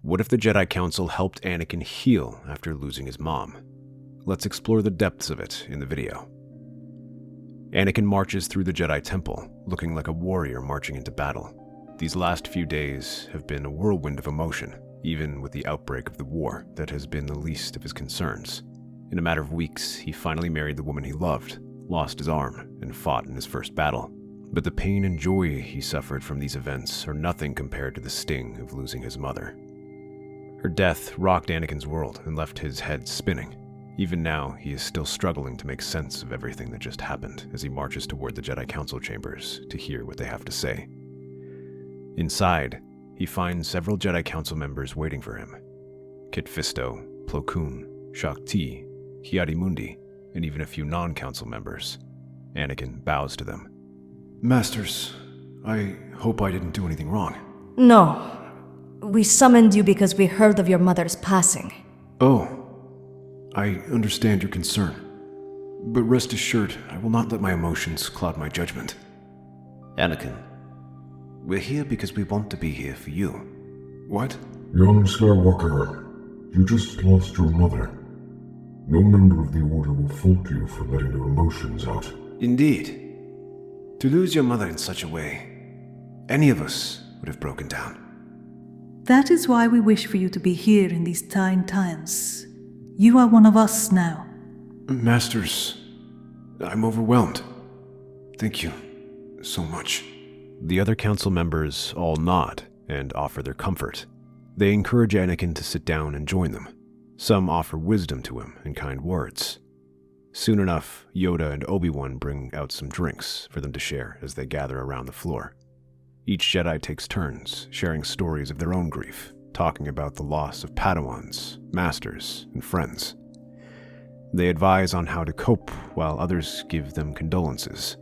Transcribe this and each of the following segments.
What if the Jedi Council helped Anakin heal after losing his mom? Let's explore the depths of it in the video. Anakin marches through the Jedi Temple, looking like a warrior marching into battle. These last few days have been a whirlwind of emotion, even with the outbreak of the war that has been the least of his concerns. In a matter of weeks, he finally married the woman he loved, lost his arm, and fought in his first battle. But the pain and joy he suffered from these events are nothing compared to the sting of losing his mother. Her death rocked Anakin's world and left his head spinning. Even now, he is still struggling to make sense of everything that just happened as he marches toward the Jedi Council Chambers to hear what they have to say. Inside, he finds several Jedi Council members waiting for him. Kit Fisto, Plo Koon, Shaak Ti, Adi Mundi, and even a few non-council members. Anakin bows to them. Masters, I hope I didn't do anything wrong. No. We summoned you because we heard of your mother's passing. Oh, I understand your concern. But rest assured, I will not let my emotions cloud my judgment. Anakin, we're here because we want to be here for you. What? Young Skywalker, you just lost your mother. No member of the Order will fault you for letting your emotions out. Indeed. To lose your mother in such a way, any of us would have broken down. That is why we wish for you to be here in these trying times. You are one of us now. Masters, I'm overwhelmed. Thank you so much. The other council members all nod and offer their comfort. They encourage Anakin to sit down and join them. Some offer wisdom to him and kind words. Soon enough, Yoda and Obi-Wan bring out some drinks for them to share as they gather around the floor. Each Jedi takes turns, sharing stories of their own grief, talking about the loss of Padawans, masters, and friends. They advise on how to cope, while others give them condolences.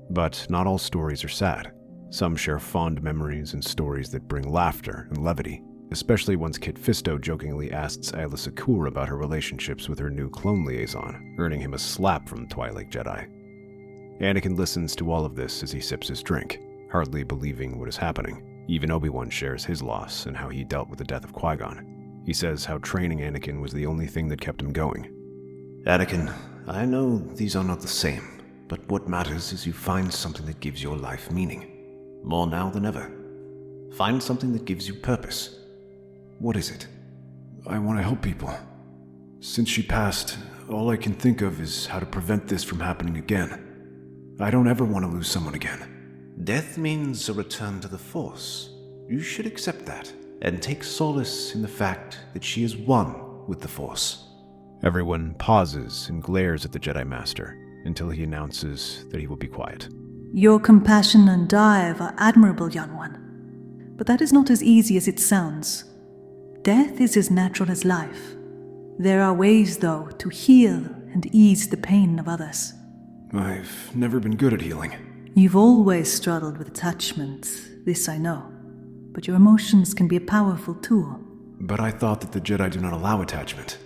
But not all stories are sad. Some share fond memories and stories that bring laughter and levity, especially once Kit Fisto jokingly asks Aayla Secura about her relationships with her new clone liaison, earning him a slap from the Twilight Jedi. Anakin listens to all of this as he sips his drink, hardly believing what is happening. Even Obi-Wan shares his loss and how he dealt with the death of Qui-Gon. He says how training Anakin was the only thing that kept him going. Anakin, I know these are not the same, but what matters is you find something that gives your life meaning. More now than ever. Find something that gives you purpose. What is it? I want to help people. Since she passed, all I can think of is how to prevent this from happening again. I don't ever want to lose someone again. Death means a return to the Force. You should accept that, and take solace in the fact that she is one with the Force. Everyone pauses and glares at the Jedi Master until he announces that he will be quiet. Your compassion and drive are admirable, young one. But that is not as easy as it sounds. Death is as natural as life. There are ways, though, to heal and ease the pain of others. I've never been good at healing. You've always struggled with attachment, this I know. But your emotions can be a powerful tool. But I thought that the Jedi do not allow attachment.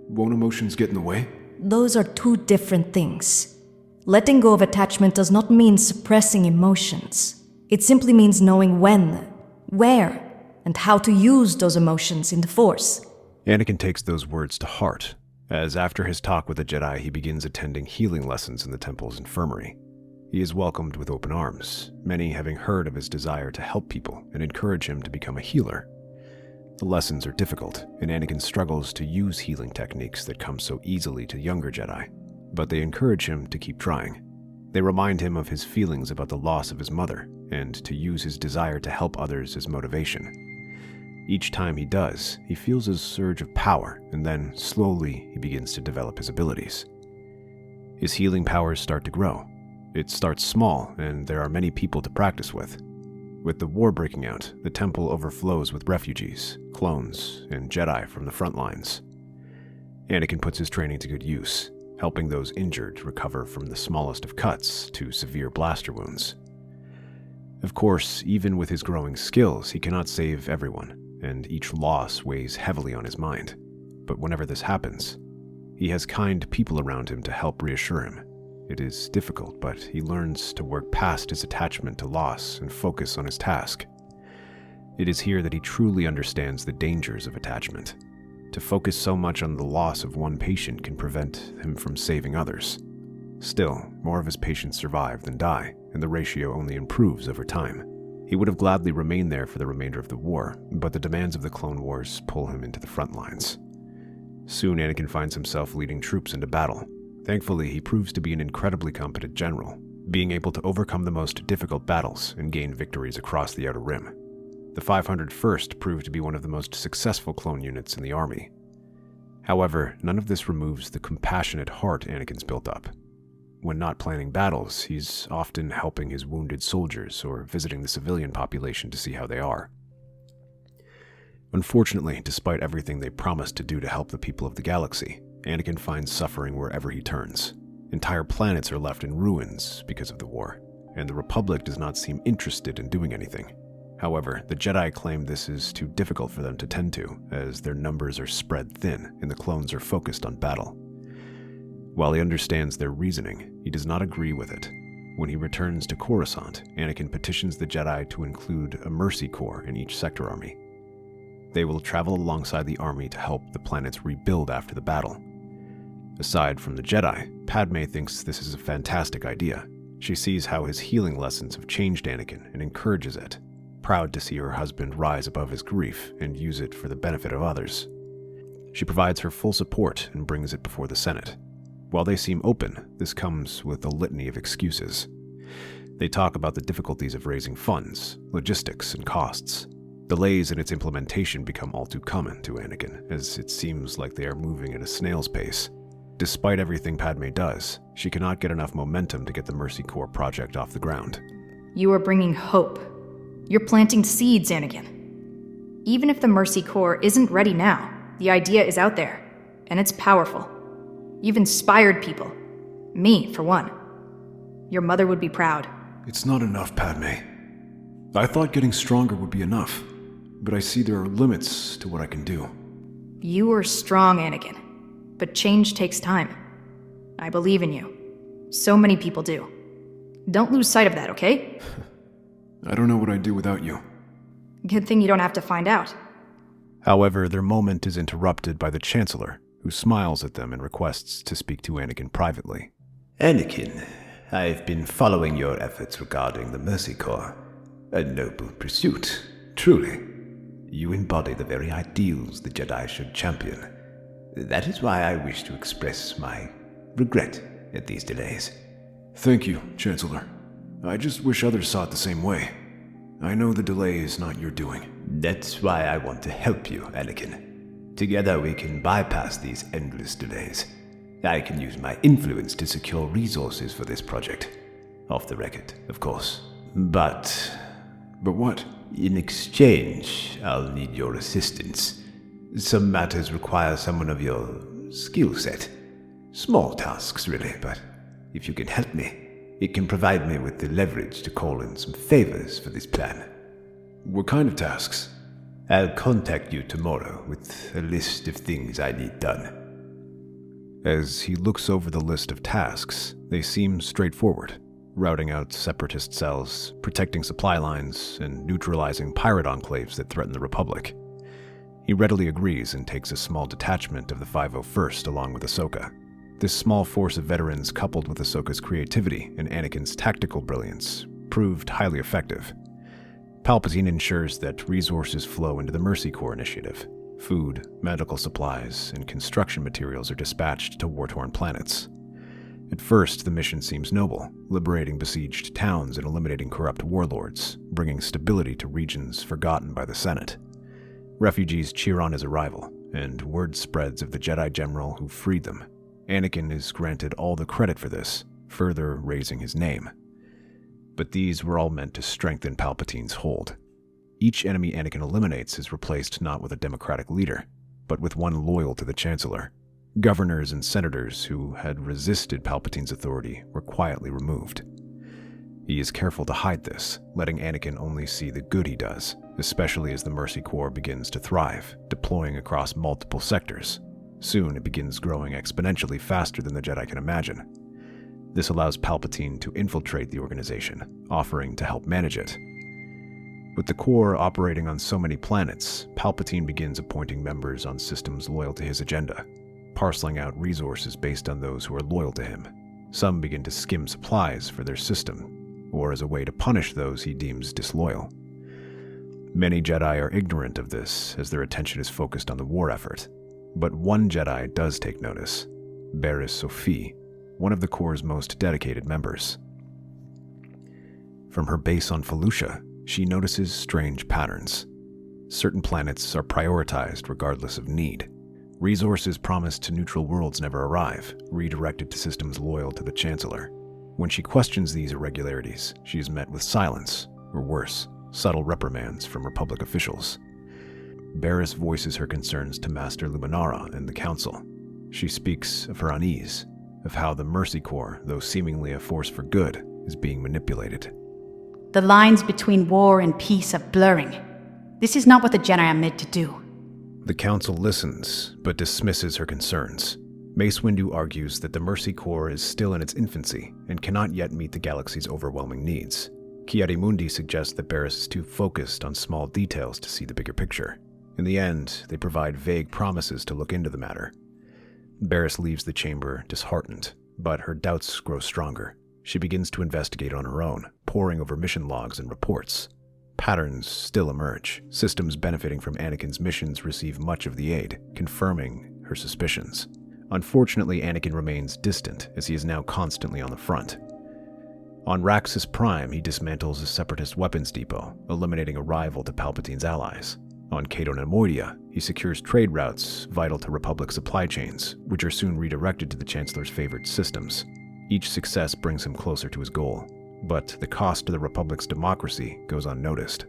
Won't emotions get in the way? Those are two different things. Letting go of attachment does not mean suppressing emotions. It simply means knowing when, where, and how to use those emotions in the Force. Anakin takes those words to heart, as after his talk with the Jedi, he begins attending healing lessons in the Temple's infirmary. He is welcomed with open arms, many having heard of his desire to help people and encourage him to become a healer. The lessons are difficult, and Anakin struggles to use healing techniques that come so easily to younger Jedi, but they encourage him to keep trying. They remind him of his feelings about the loss of his mother, and to use his desire to help others as motivation. Each time he does, he feels a surge of power, and then, slowly, he begins to develop his abilities. His healing powers start to grow. It starts small, and there are many people to practice with. With the war breaking out, the temple overflows with refugees, clones, and Jedi from the front lines. Anakin puts his training to good use, helping those injured recover from the smallest of cuts to severe blaster wounds. Of course, even with his growing skills, he cannot save everyone, and each loss weighs heavily on his mind. But whenever this happens, he has kind people around him to help reassure him. It is difficult, but he learns to work past his attachment to loss and focus on his task. It is here that he truly understands the dangers of attachment. To focus so much on the loss of one patient can prevent him from saving others. Still, more of his patients survive than die, and the ratio only improves over time. He would have gladly remained there for the remainder of the war, but the demands of the Clone Wars pull him into the front lines. Soon Anakin finds himself leading troops into battle. Thankfully, he proves to be an incredibly competent general, being able to overcome the most difficult battles and gain victories across the Outer Rim. The 501st proved to be one of the most successful clone units in the army. However, none of this removes the compassionate heart Anakin's built up. When not planning battles, he's often helping his wounded soldiers or visiting the civilian population to see how they are. Unfortunately, despite everything they promised to do to help the people of the galaxy, Anakin finds suffering wherever he turns. Entire planets are left in ruins because of the war, and the Republic does not seem interested in doing anything. However, the Jedi claim this is too difficult for them to tend to, as their numbers are spread thin and the clones are focused on battle. While he understands their reasoning, he does not agree with it. When he returns to Coruscant, Anakin petitions the Jedi to include a Mercy Corps in each sector army. They will travel alongside the army to help the planets rebuild after the battle. Aside from the Jedi, Padme thinks this is a fantastic idea. She sees how his healing lessons have changed Anakin and encourages it, proud to see her husband rise above his grief and use it for the benefit of others. She provides her full support and brings it before the Senate. While they seem open, this comes with a litany of excuses. They talk about the difficulties of raising funds, logistics, and costs. Delays in its implementation become all too common to Anakin, as it seems like they are moving at a snail's pace. Despite everything Padme does, she cannot get enough momentum to get the Mercy Corps project off the ground. You are bringing hope. You're planting seeds, Anakin. Even if the Mercy Corps isn't ready now, the idea is out there, and it's powerful. You've inspired people. Me, for one. Your mother would be proud. It's not enough, Padme. I thought getting stronger would be enough, but I see there are limits to what I can do. You are strong, Anakin. But change takes time. I believe in you. So many people do. Don't lose sight of that, okay? I don't know what I'd do without you. Good thing you don't have to find out. However, their moment is interrupted by the Chancellor, who smiles at them and requests to speak to Anakin privately. Anakin, I've been following your efforts regarding the Mercy Corps. A noble pursuit, truly. You embody the very ideals the Jedi should champion. That is why I wish to express my regret at these delays. Thank you, Chancellor. I just wish others saw it the same way. I know the delay is not your doing. That's why I want to help you, Anakin. Together we can bypass these endless delays. I can use my influence to secure resources for this project. Off the record, of course. But what? In exchange, I'll need your assistance. Some matters require someone of your skill set. Small tasks, really, but if you can help me, it can provide me with the leverage to call in some favors for this plan. What kind of tasks? I'll contact you tomorrow with a list of things I need done. As he looks over the list of tasks, they seem straightforward. Routing out separatist cells, protecting supply lines, and neutralizing pirate enclaves that threaten the Republic. He readily agrees and takes a small detachment of the 501st along with Ahsoka. This small force of veterans, coupled with Ahsoka's creativity and Anakin's tactical brilliance, proved highly effective. Palpatine ensures that resources flow into the Mercy Corps initiative. Food, medical supplies, and construction materials are dispatched to war-torn planets. At first, the mission seems noble, liberating besieged towns and eliminating corrupt warlords, bringing stability to regions forgotten by the Senate. Refugees cheer on his arrival, and word spreads of the Jedi General who freed them. Anakin is granted all the credit for this, further raising his name. But these were all meant to strengthen Palpatine's hold. Each enemy Anakin eliminates is replaced not with a democratic leader, but with one loyal to the Chancellor. Governors and senators who had resisted Palpatine's authority were quietly removed. He is careful to hide this, letting Anakin only see the good he does, especially as the Mercy Corps begins to thrive, deploying across multiple sectors. Soon it begins growing exponentially faster than the Jedi can imagine. This allows Palpatine to infiltrate the organization, offering to help manage it. With the core operating on so many planets, Palpatine begins appointing members on systems loyal to his agenda, parceling out resources based on those who are loyal to him. Some begin to skim supplies for their system, or as a way to punish those he deems disloyal. Many Jedi are ignorant of this, as their attention is focused on the war effort. But one Jedi does take notice, Barriss Sophie, one of the Core's most dedicated members. From her base on Felucia, she notices strange patterns. Certain planets are prioritized regardless of need. Resources promised to neutral worlds never arrive, redirected to systems loyal to the Chancellor. When she questions these irregularities, she is met with silence, or worse, subtle reprimands from Republic officials. Barriss voices her concerns to Master Luminara and the Council. She speaks of her unease, of how the Mercy Corps, though seemingly a force for good, is being manipulated. The lines between war and peace are blurring. This is not what the Jedi are meant to do. The Council listens, but dismisses her concerns. Mace Windu argues that the Mercy Corps is still in its infancy and cannot yet meet the galaxy's overwhelming needs. Adi Mundi suggests that Barriss is too focused on small details to see the bigger picture. In the end, they provide vague promises to look into the matter. Barriss leaves the chamber disheartened, but her doubts grow stronger. She begins to investigate on her own, poring over mission logs and reports. Patterns still emerge. Systems benefiting from Anakin's missions receive much of the aid, confirming her suspicions. Unfortunately, Anakin remains distant, as he is now constantly on the front. On Raxus Prime, he dismantles a separatist weapons depot, eliminating a rival to Palpatine's allies. On Cato Nemoidia, he secures trade routes vital to Republic supply chains, which are soon redirected to the Chancellor's favored systems. Each success brings him closer to his goal, but the cost to the Republic's democracy goes unnoticed.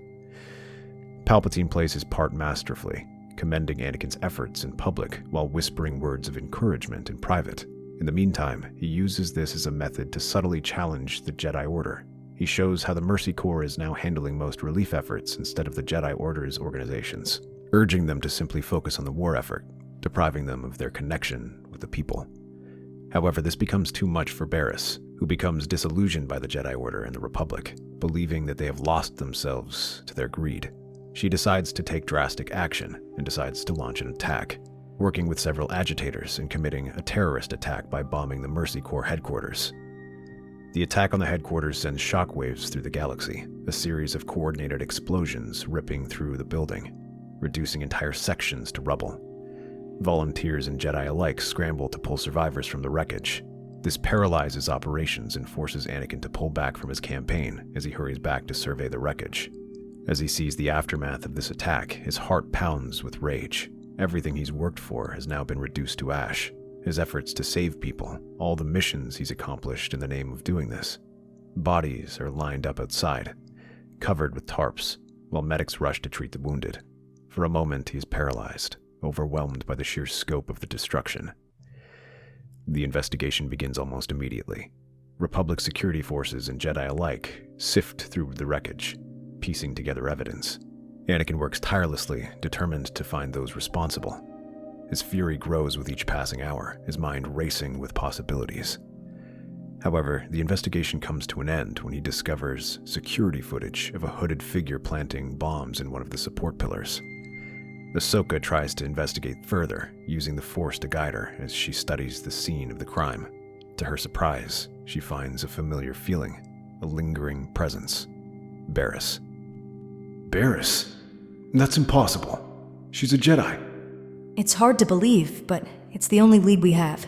Palpatine plays his part masterfully, commending Anakin's efforts in public while whispering words of encouragement in private. In the meantime, he uses this as a method to subtly challenge the Jedi Order. He shows how the Mercy Corps is now handling most relief efforts instead of the Jedi Order's organizations, urging them to simply focus on the war effort, depriving them of their connection with the people. However, this becomes too much for Barriss, who becomes disillusioned by the Jedi Order and the Republic, believing that they have lost themselves to their greed. She decides to take drastic action and decides to launch an attack, working with several agitators and committing a terrorist attack by bombing the Mercy Corps headquarters. The attack on the headquarters sends shockwaves through the galaxy, a series of coordinated explosions ripping through the building, reducing entire sections to rubble. Volunteers and Jedi alike scramble to pull survivors from the wreckage. This paralyzes operations and forces Anakin to pull back from his campaign as he hurries back to survey the wreckage. As he sees the aftermath of this attack, his heart pounds with rage. Everything he's worked for has now been reduced to ash. His efforts to save people, all the missions he's accomplished in the name of doing this. Bodies are lined up outside, covered with tarps, while medics rush to treat the wounded. For a moment, he is paralyzed, overwhelmed by the sheer scope of the destruction. The investigation begins almost immediately. Republic security forces and Jedi alike sift through the wreckage, piecing together evidence. Anakin works tirelessly, determined to find those responsible. His fury grows with each passing hour, his mind racing with possibilities. However, the investigation comes to an end when he discovers security footage of a hooded figure planting bombs in one of the support pillars. Ahsoka tries to investigate further, using the Force to guide her as she studies the scene of the crime. To her surprise, she finds a familiar feeling, a lingering presence. Barriss. Barriss? That's impossible. She's a Jedi. It's hard to believe, but it's the only lead we have.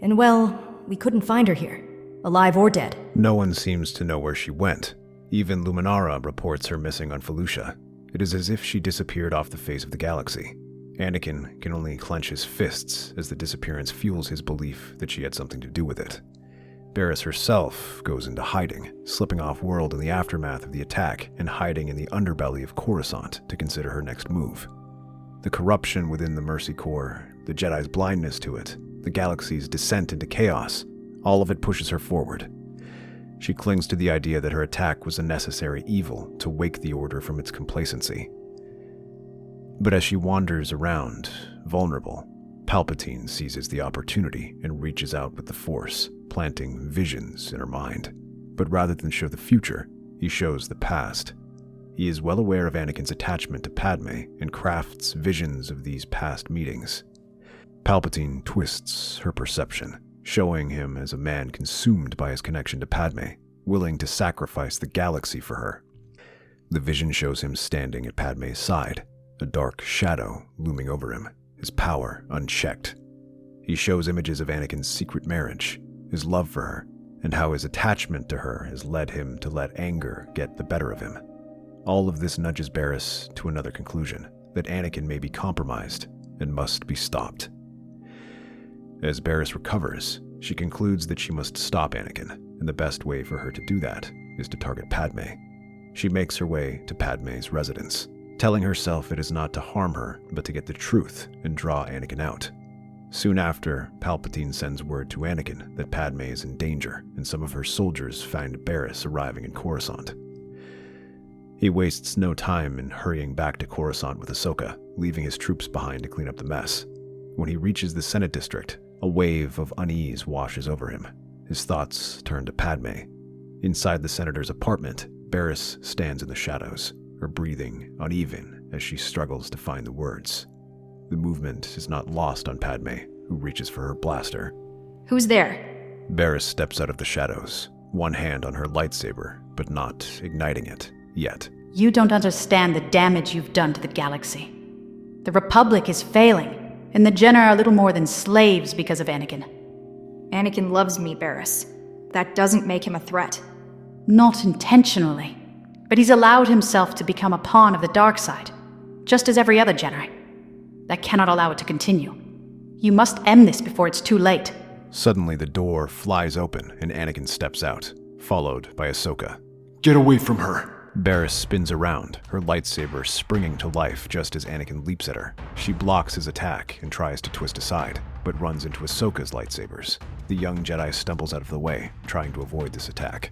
And well, we couldn't find her here, alive or dead. No one seems to know where she went. Even Luminara reports her missing on Felucia. It is as if she disappeared off the face of the galaxy. Anakin can only clench his fists as the disappearance fuels his belief that she had something to do with it. Barriss herself goes into hiding, slipping off-world in the aftermath of the attack and hiding in the underbelly of Coruscant to consider her next move. The corruption within the Mercy Corps, the Jedi's blindness to it, the galaxy's descent into chaos, all of it pushes her forward. She clings to the idea that her attack was a necessary evil to wake the Order from its complacency. But as she wanders around, vulnerable, Palpatine seizes the opportunity and reaches out with the Force, planting visions in her mind. But rather than show the future, he shows the past. He is well aware of Anakin's attachment to Padme and crafts visions of these past meetings. Palpatine twists her perception, showing him as a man consumed by his connection to Padme, willing to sacrifice the galaxy for her. The vision shows him standing at Padme's side, a dark shadow looming over him, his power unchecked. He shows images of Anakin's secret marriage, his love for her, and how his attachment to her has led him to let anger get the better of him. All of this nudges Barriss to another conclusion, that Anakin may be compromised and must be stopped. As Barriss recovers, she concludes that she must stop Anakin, and the best way for her to do that is to target Padme. She makes her way to Padme's residence, telling herself it is not to harm her, but to get the truth and draw Anakin out. Soon after, Palpatine sends word to Anakin that Padme is in danger, and some of her soldiers find Barriss arriving in Coruscant. He wastes no time in hurrying back to Coruscant with Ahsoka, leaving his troops behind to clean up the mess. When he reaches the Senate District, a wave of unease washes over him. His thoughts turn to Padme. Inside the senator's apartment, Barriss stands in the shadows, her breathing uneven as she struggles to find the words. The movement is not lost on Padme, who reaches for her blaster. Who's there? Barriss steps out of the shadows, one hand on her lightsaber, but not igniting it yet. You don't understand the damage you've done to the galaxy. The Republic is failing, and the Jedi are little more than slaves because of Anakin. Anakin loves me, Barriss. That doesn't make him a threat. Not intentionally, but he's allowed himself to become a pawn of the dark side, just as every other Jedi. That cannot allow it to continue. You must end this before it's too late. Suddenly the door flies open and Anakin steps out, followed by Ahsoka. Get away from her! Barriss spins around, her lightsaber springing to life just as Anakin leaps at her. She blocks his attack and tries to twist aside, but runs into Ahsoka's lightsabers. The young Jedi stumbles out of the way, trying to avoid this attack.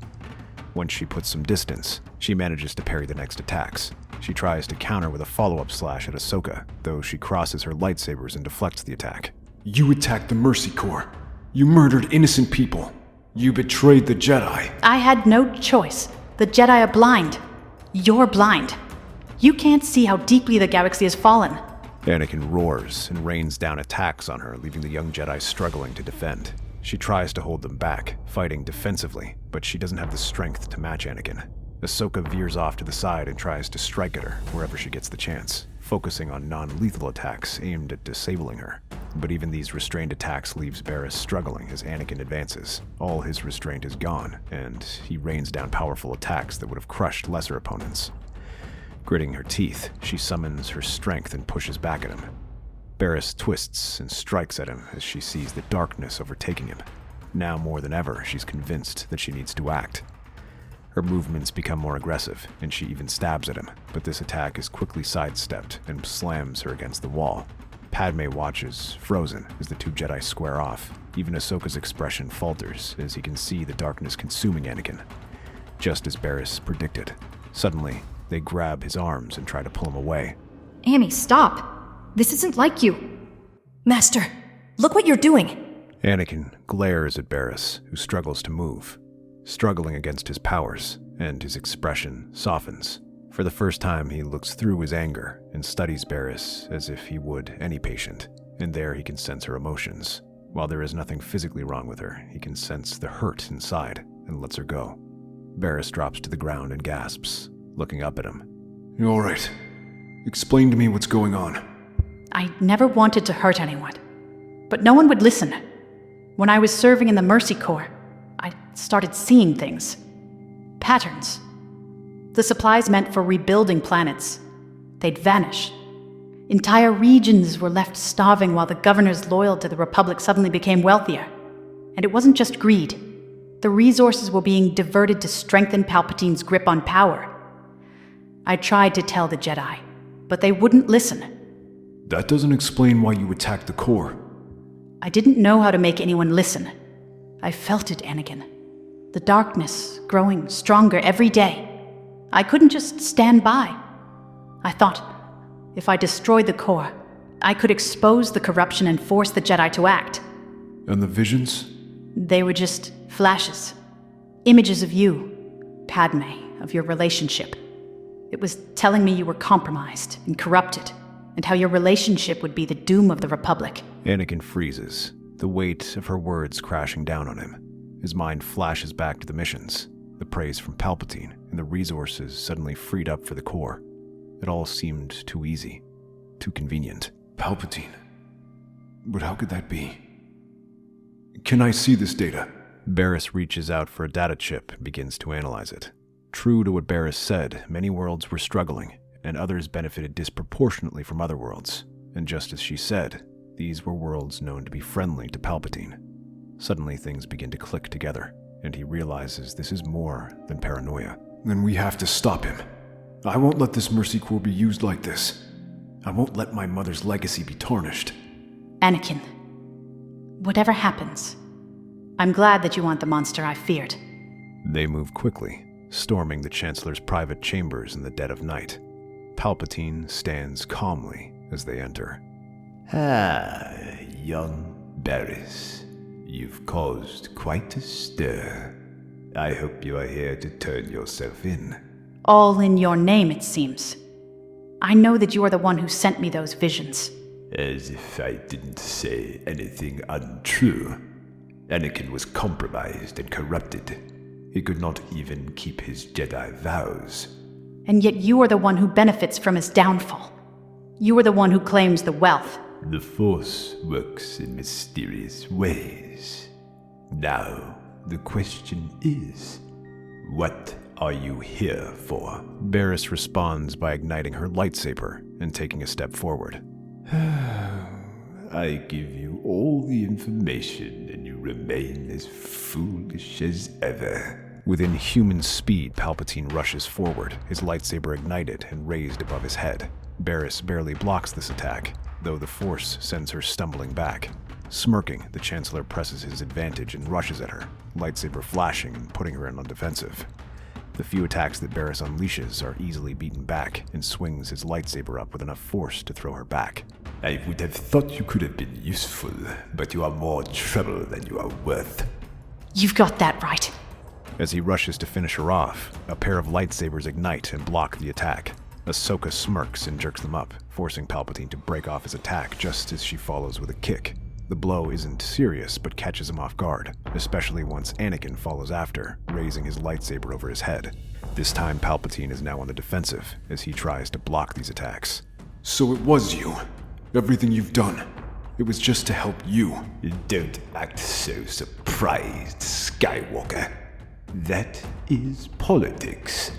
Once she puts some distance, she manages to parry the next attacks. She tries to counter with a follow-up slash at Ahsoka, though she crosses her lightsabers and deflects the attack. You attacked the Mercy Corps. You murdered innocent people. You betrayed the Jedi. I had no choice. The Jedi are blind. You're blind. You can't see how deeply the galaxy has fallen. Anakin roars and rains down attacks on her, leaving the young Jedi struggling to defend. She tries to hold them back, fighting defensively, but she doesn't have the strength to match Anakin. Ahsoka veers off to the side and tries to strike at her wherever she gets the chance, focusing on non-lethal attacks aimed at disabling her. But even these restrained attacks leaves Barriss struggling as Anakin advances. All his restraint is gone, and he rains down powerful attacks that would have crushed lesser opponents. Gritting her teeth, she summons her strength and pushes back at him. Barriss twists and strikes at him as she sees the darkness overtaking him. Now more than ever, she's convinced that she needs to act. Her movements become more aggressive, and she even stabs at him, but this attack is quickly sidestepped and slams her against the wall. Padme watches, frozen, as the two Jedi square off. Even Ahsoka's expression falters as he can see the darkness consuming Anakin. Just as Barriss predicted. Suddenly, they grab his arms and try to pull him away. Annie, stop! This isn't like you. Master, look what you're doing! Anakin glares at Barriss, who struggles to move, struggling against his powers, and his expression softens. For the first time, he looks through his anger and studies Barriss as if he would any patient, and there he can sense her emotions. While there is nothing physically wrong with her, he can sense the hurt inside and lets her go. Barriss drops to the ground and gasps, looking up at him. You all right? Explain to me what's going on. I never wanted to hurt anyone, but no one would listen. When I was serving in the Mercy Corps, I started seeing things. Patterns. The supplies meant for rebuilding planets, they'd vanish. Entire regions were left starving while the governors loyal to the Republic suddenly became wealthier. And it wasn't just greed. The resources were being diverted to strengthen Palpatine's grip on power. I tried to tell the Jedi, but they wouldn't listen. That doesn't explain why you attacked the Corps. I didn't know how to make anyone listen. I felt it, Anakin. The darkness growing stronger every day. I couldn't just stand by. I thought, if I destroyed the Corps, I could expose the corruption and force the Jedi to act. And the visions? They were just flashes. Images of you, Padme, of your relationship. It was telling me you were compromised and corrupted, and how your relationship would be the doom of the Republic. Anakin freezes, the weight of her words crashing down on him. His mind flashes back to the missions, the praise from Palpatine, and the resources suddenly freed up for the core. It all seemed too easy, too convenient. Palpatine? But how could that be? Can I see this data? Barriss reaches out for a data chip and begins to analyze it. True to what Barriss said, many worlds were struggling, and others benefited disproportionately from other worlds. And just as she said, these were worlds known to be friendly to Palpatine. Suddenly things begin to click together, and he realizes this is more than paranoia. Then we have to stop him. I won't let this Mercy Corps be used like this. I won't let my mother's legacy be tarnished. Anakin, whatever happens, I'm glad that you want the monster I feared. They move quickly, storming the Chancellor's private chambers in the dead of night. Palpatine stands calmly as they enter. Young Barriss, you've caused quite a stir. I hope you are here to turn yourself in. All in your name, it seems. I know that you are the one who sent me those visions. As if I didn't say anything untrue. Anakin was compromised and corrupted. He could not even keep his Jedi vows. And yet you are the one who benefits from his downfall. You are the one who claims the wealth. The Force works in mysterious ways. Now, the question is, what are you here for? Barriss responds by igniting her lightsaber and taking a step forward. I give you all the information and you remain as foolish as ever. Within human speed, Palpatine rushes forward, his lightsaber ignited and raised above his head. Barriss barely blocks this attack, though the Force sends her stumbling back. Smirking, the Chancellor presses his advantage and rushes at her, lightsaber flashing and putting her on the defensive. The few attacks that Barriss unleashes are easily beaten back and swings his lightsaber up with enough force to throw her back. I would have thought you could have been useful, but you are more trouble than you are worth. You've got that right. As he rushes to finish her off, a pair of lightsabers ignite and block the attack. Ahsoka smirks and jerks them up, forcing Palpatine to break off his attack just as she follows with a kick. The blow isn't serious, but catches him off guard, especially once Anakin follows after, raising his lightsaber over his head. This time Palpatine is now on the defensive, as he tries to block these attacks. So it was you. Everything you've done. It was just to help you. Don't act so surprised, Skywalker. That is politics.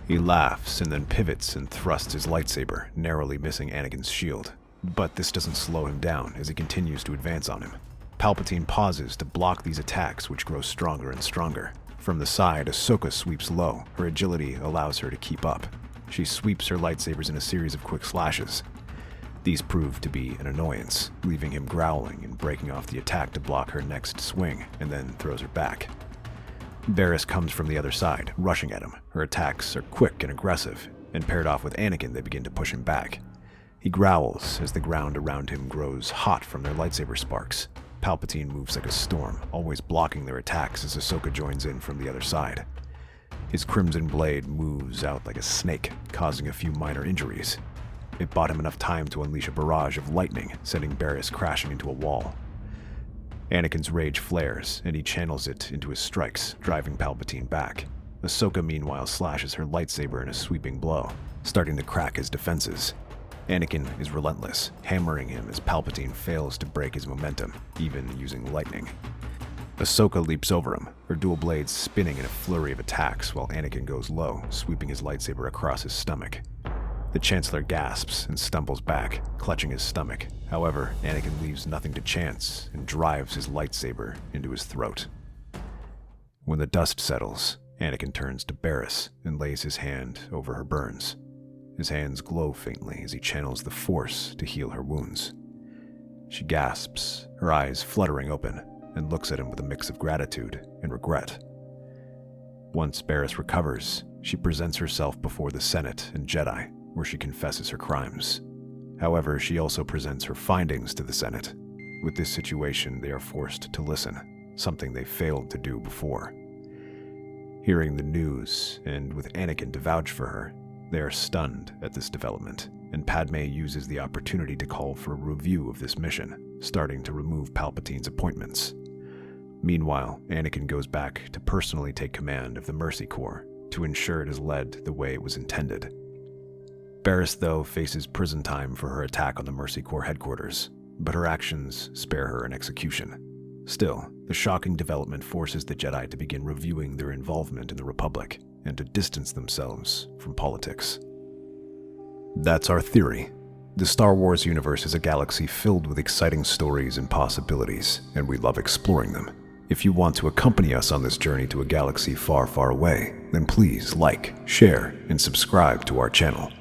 He laughs and then pivots and thrusts his lightsaber, narrowly missing Anakin's shield. But this doesn't slow him down as he continues to advance on him. Palpatine pauses to block these attacks, which grow stronger and stronger. From the side, Ahsoka sweeps low. Her agility allows her to keep up. She sweeps her lightsabers in a series of quick slashes. These prove to be an annoyance, leaving him growling and breaking off the attack to block her next swing, and then throws her back. Barriss comes from the other side, rushing at him. Her attacks are quick and aggressive, and paired off with Anakin, they begin to push him back. He growls as the ground around him grows hot from their lightsaber sparks. Palpatine moves like a storm, always blocking their attacks as Ahsoka joins in from the other side. His crimson blade moves out like a snake, causing a few minor injuries. It bought him enough time to unleash a barrage of lightning, sending Barriss crashing into a wall. Anakin's rage flares, and he channels it into his strikes, driving Palpatine back. Ahsoka meanwhile slashes her lightsaber in a sweeping blow, starting to crack his defenses. Anakin is relentless, hammering him as Palpatine fails to break his momentum, even using lightning. Ahsoka leaps over him, her dual blades spinning in a flurry of attacks while Anakin goes low, sweeping his lightsaber across his stomach. The Chancellor gasps and stumbles back, clutching his stomach. However, Anakin leaves nothing to chance and drives his lightsaber into his throat. When the dust settles, Anakin turns to Barriss and lays his hand over her burns. His hands glow faintly as he channels the Force to heal her wounds. She gasps, her eyes fluttering open, and looks at him with a mix of gratitude and regret. Once Barriss recovers, she presents herself before the Senate and Jedi, where she confesses her crimes. However, she also presents her findings to the Senate. With this situation, they are forced to listen, something they failed to do before. Hearing the news, and with Anakin to vouch for her, They are stunned at this development, and Padme uses the opportunity to call for a review of this mission, starting to remove Palpatine's appointments. Meanwhile, Anakin goes back to personally take command of the Mercy Corps to ensure it is led the way it was intended. Barriss, though, faces prison time for her attack on the Mercy Corps headquarters, but her actions spare her an execution. Still, the shocking development forces the Jedi to begin reviewing their involvement in the Republic and to distance themselves from politics. That's our theory. The Star Wars universe is a galaxy filled with exciting stories and possibilities, and we love exploring them. If you want to accompany us on this journey to a galaxy far, far away, then please like, share, and subscribe to our channel.